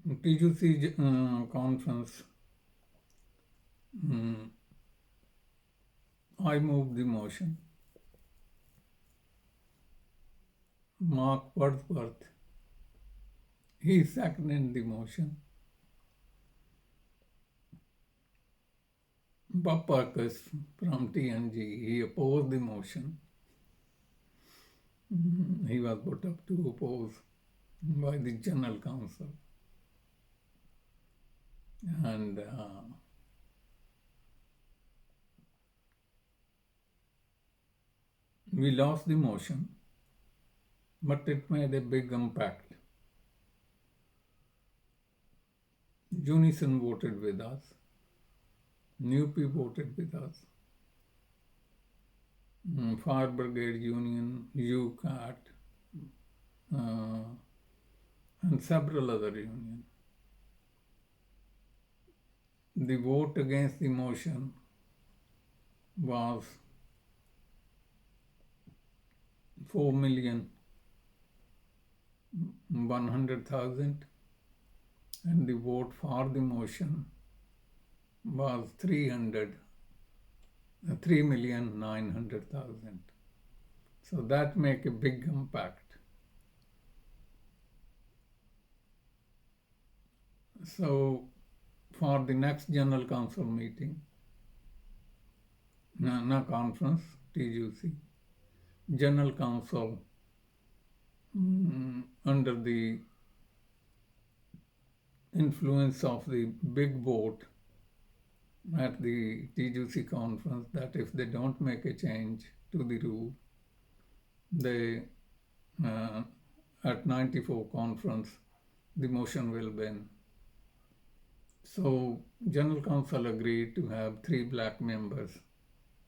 TUC conference, I moved the motion. Mark Wadswroth, he seconded the motion. Bob Parkus from TNG, he opposed the motion. He was put up to oppose by the General Council. And we lost the motion, but it made a big impact. Unison voted with us. NUP voted with us. Fire Brigade Union, UCAT, and several other unions. The vote against the motion was 4,100,000, and the vote for the motion was 3,900,000. So that make a big impact. So for the next General Council meeting, conference, TUC, General Council under the influence of the big vote at the TUC conference that if they don't make a change to the rule, they at 94 conference the motion will win. So General Council agreed to have 3 black members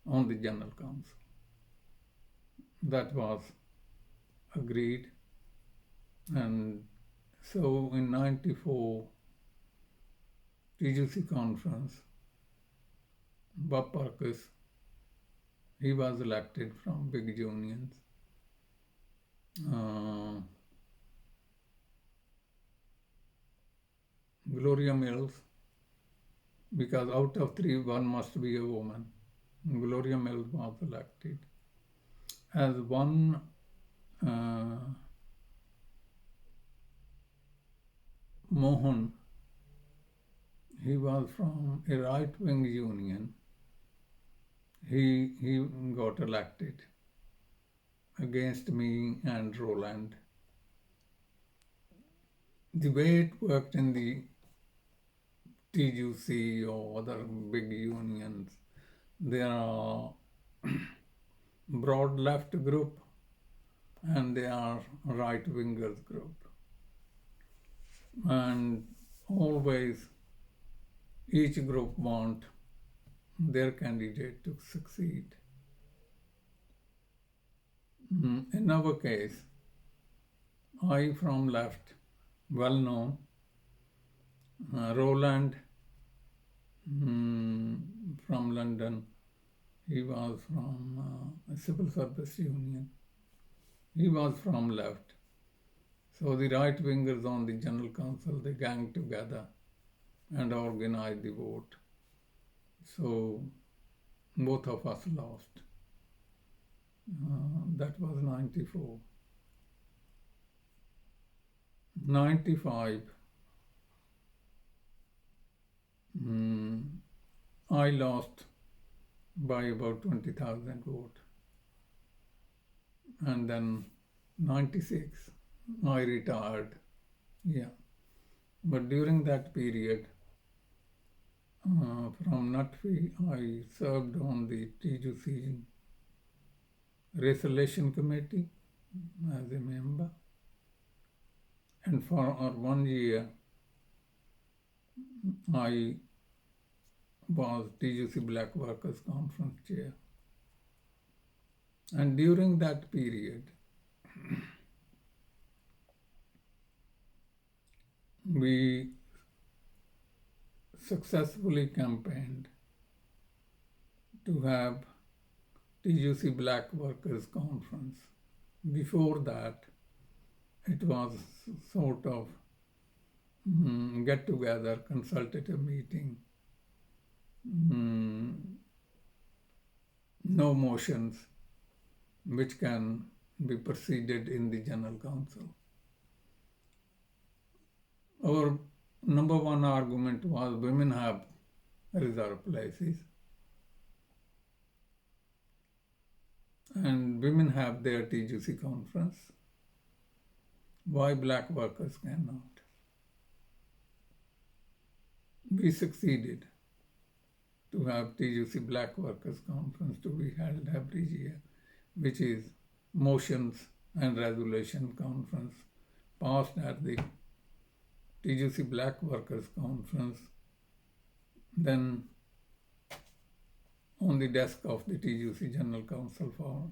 on the General Council. That was agreed, and so in 94 TUC conference, Bob Parkus, he was elected from big unions. Gloria Mills, because out of 3, 1 must be a woman. Gloria Mills was elected. As one Mohan, he was from a right-wing union. He got elected against me and Roland. The way it worked in the TUC or other big unions, there are broad left group and there are right-wingers group. And always each group want their candidate to succeed. In our case, I from left, well known, Roland from London, he was from a civil service union, he was from left. So the right wingers on the General Council, they ganged together and organized the vote. So both of us lost. That was 94. 95, I lost by about 20,000 votes. And then 96, I retired. Yeah. But during that period, from Nutfi, I served on the TUC Race Relation Committee as a member. And for 1 year, I was TUC Black Workers Conference chair. And during that period, we successfully campaigned to have TUC Black Workers Conference. Before that, it was sort of get together, consultative meeting, no motions which can be proceeded in the General Council. Our number one argument was women have reserved places and women have their TUC conference. Why black workers cannot? We succeeded to have TUC Black Workers Conference to be held every year, which is motions and resolution conference passed at the TUC Black Workers Conference, then on the desk of the TUC General Council for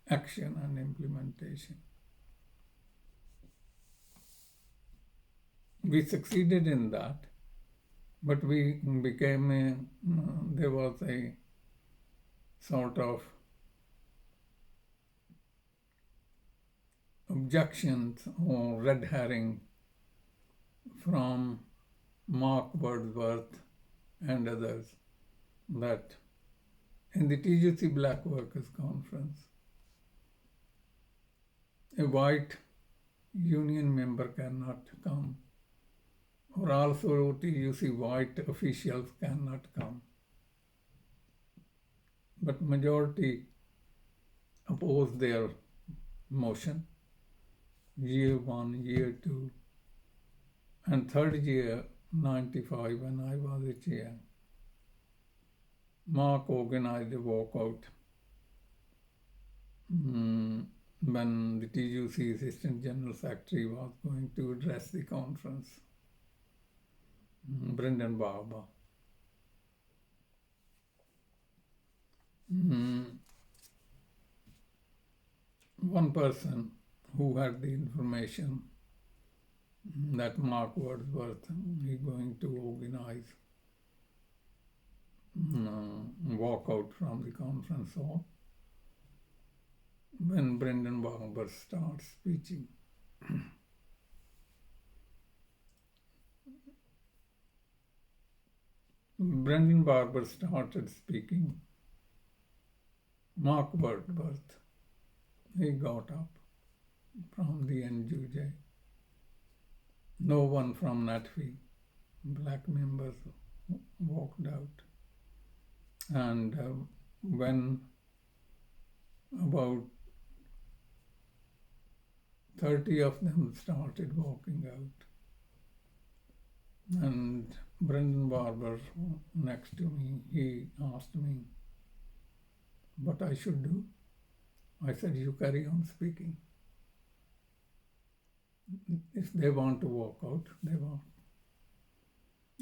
action and implementation. We succeeded in that, but we became there was a sort of objections or red herring from Mark Wadswroth and others that in the TUC Black Workers Conference, a white union member cannot come, or also TUC white officials cannot come. But majority opposed their motion, year 1, year 2, and third year, 95, when I was a chair. Mark organized a walkout when the TUC Assistant General Secretary was going to address the conference, Brendan Barber. One person who had the information that Mark Wadswroth is going to organize walk out from the conference hall when Brendan Barber starts speaking. Brendan Barber started speaking. Mark Wadswroth, he got up from the NUJ. No one from NATFI, black members, walked out. And when about 30 of them started walking out, and Brendan Barber next to me, he asked me what I should do. I said, you carry on speaking. If they want to walk out, they walk.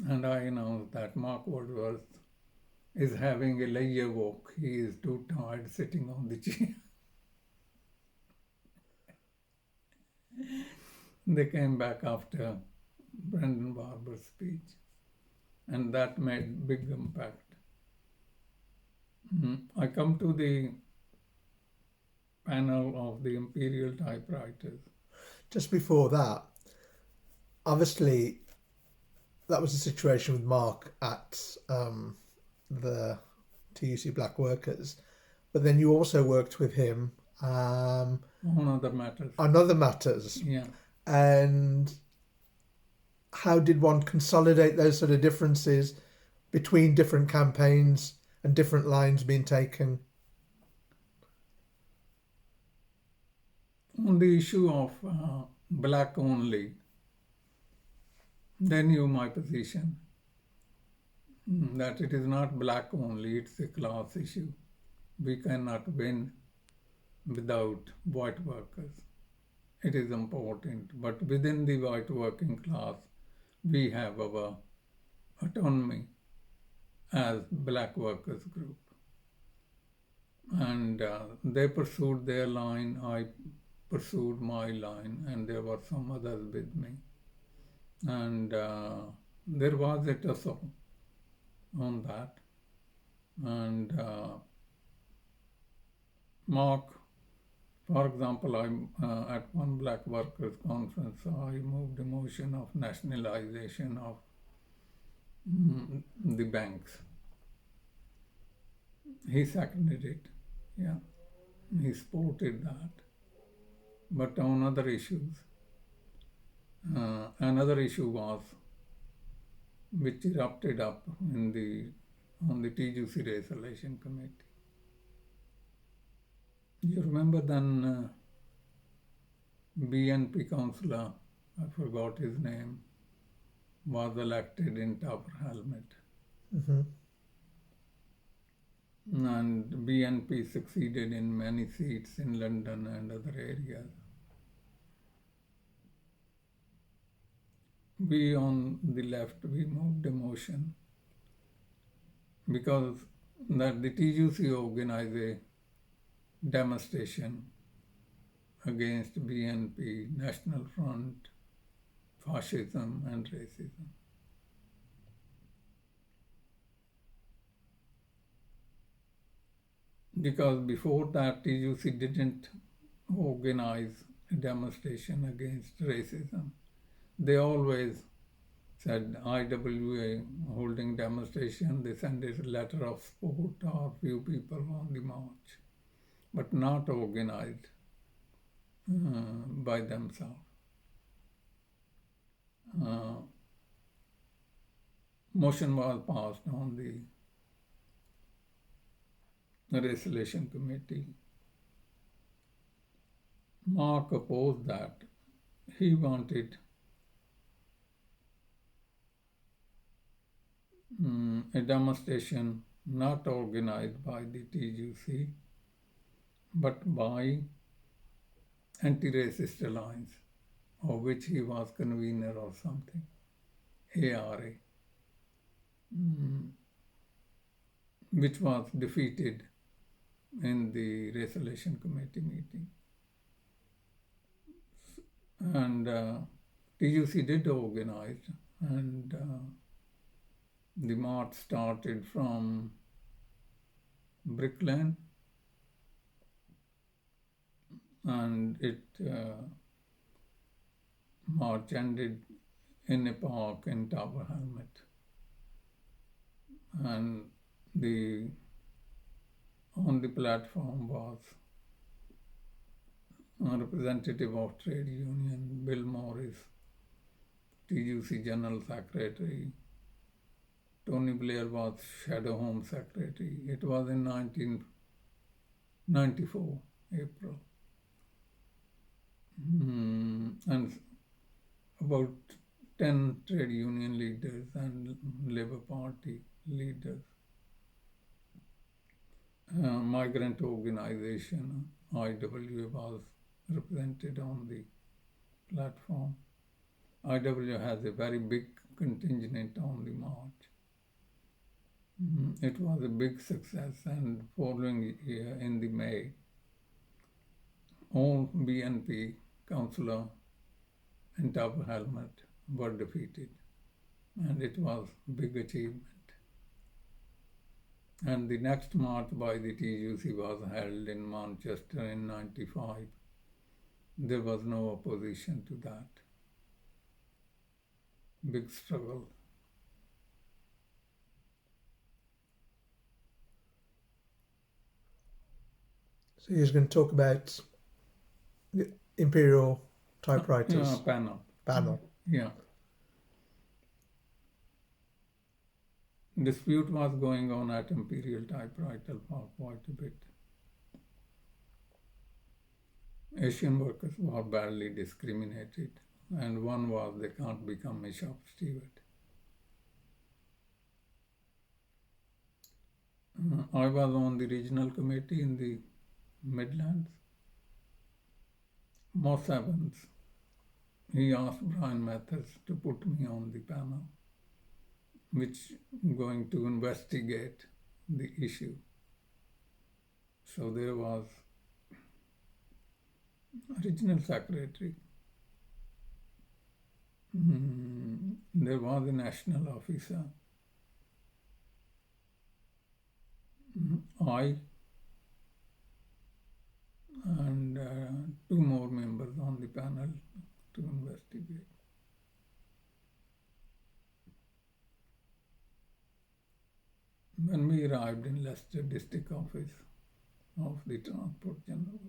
And I announced that Mark Wadswroth is having a leisure walk. He is too tired sitting on the chair. They came back after Brendan Barber's speech, and that made big impact. I come to the panel of the Imperial Typewriters. Just before that, obviously, that was the situation with Mark at the TUC Black Workers, but then you also worked with him on other matters. On other matters. Yeah. And how did one consolidate those sort of differences between different campaigns and different lines being taken? On the issue of black only, they knew my position, that it is not black only, it's a class issue. We cannot win without white workers. It is important, but within the white working class, we have our autonomy as black workers group. And they pursued their line, I pursued my line, and there were some others with me. And there was a tussle on that. And Mark For example, at one black workers conference, I moved a motion of nationalization of the banks. He seconded it, yeah, he supported that. But on other issues, another issue was which erupted up on the TUC Resolution Committee. You remember then BNP councillor, I forgot his name, was elected in Tower Hamlets. Mm-hmm. And BNP succeeded in many seats in London and other areas. We on the left, we moved a motion because that the TUC organized a demonstration against BNP, National Front, fascism and racism. Because before that, TUC didn't organize a demonstration against racism. They always said IWA holding demonstration, they send a letter of support or few people on the march, but not organized by themselves. Motion was passed on the Resolution Committee. Mark opposed that. He wanted a demonstration not organized by the TUC, but by Anti-Racist Alliance, of which he was convener or something, ARA, which was defeated in the Resolution Committee meeting. And TUC did organize, and the march started from Brick Lane, and it march ended in a park in Tower Hamlets. And on the platform was a representative of trade union, Bill Morris, TUC General Secretary. Tony Blair was Shadow Home Secretary. It was in 1994, April. And about 10 trade union leaders and Labour Party leaders. Migrant organization, IWA, was represented on the platform. IWA has a very big contingent on the march. It was a big success, and following year in the May, all BNP councillor in Tower Hamlets were defeated, and it was a big achievement. And the next march by the TUC was held in Manchester in 95. There was no opposition to that. Big struggle. So you're going to talk about the Imperial Typewriters panel. Yeah. Dispute was going on at Imperial Typewriter for quite a bit. Asian workers were badly discriminated, and one was they can't become a shop steward. I was on the regional committee in the Midlands. Moss Evans, he asked Brian Mathers to put me on the panel, which going to investigate the issue. So there was regional secretary, there was a national officer, and 2 more members on the panel to investigate. When we arrived in Leicester District Office of the Transport General,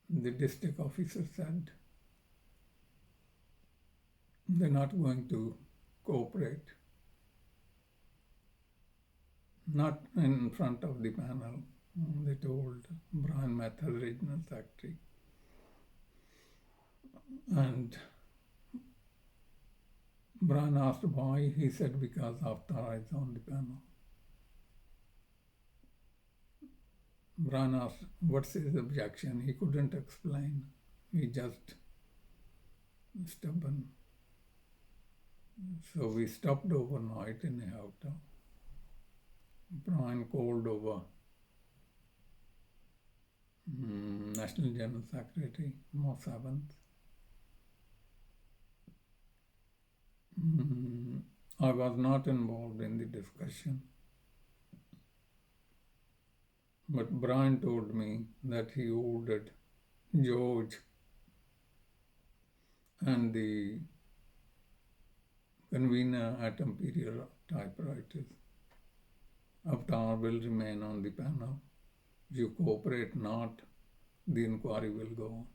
the district officer said they're not going to cooperate. Not in front of the panel, they told Brian Mathers, Regional Secretary. And Brian asked why. He said because Avtar is on the panel. Brian asked what's his objection. He couldn't explain. He just stubborn. So we stopped overnight in a hotel. Brian called over National General Secretary Moss Evans. I was not involved in the discussion, but Brian told me that he ordered George and the convener at Imperial Typewriters, Avtar will remain on the panel. If you cooperate not, the inquiry will go on.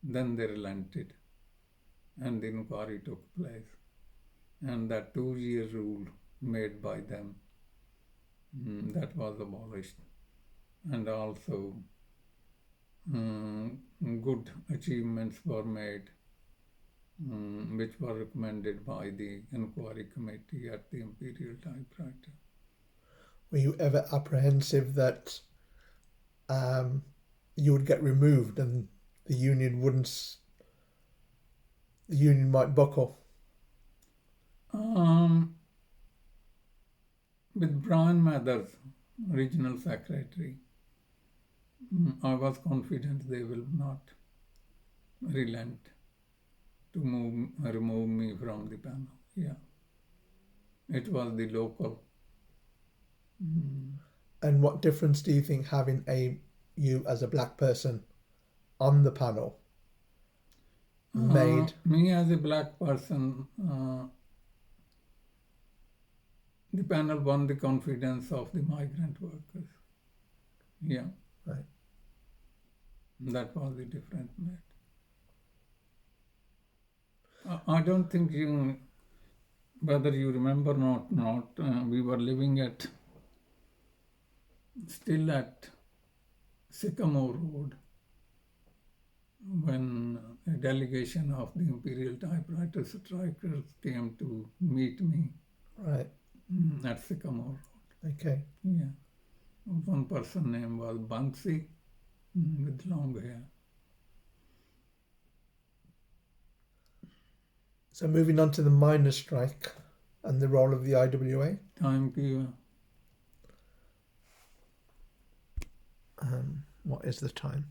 Then they relented, and the inquiry took place. And that 2-year rule made by them, that was abolished. And also good achievements were made, which were recommended by the inquiry committee at the Imperial Typewriter. Were you ever apprehensive that you would get removed and the union might buckle? With Brian Mathers, Regional Secretary, I was confident they will not relent to remove me from the panel. Yeah, it was the local. And what difference do you think having you as a black person on the panel made? Me as a black person, the panel won the confidence of the migrant workers. Yeah. Right. That was the difference made. I don't think whether you remember or not, we were living still at Sycamore Road when a delegation of the Imperial Typewriters strikers came to meet me. Right. At Sycamore Road. Okay. Yeah. One person name was Bansi with long hair. So moving on to the miners' strike and the role of the IWA. Time ki What is the time?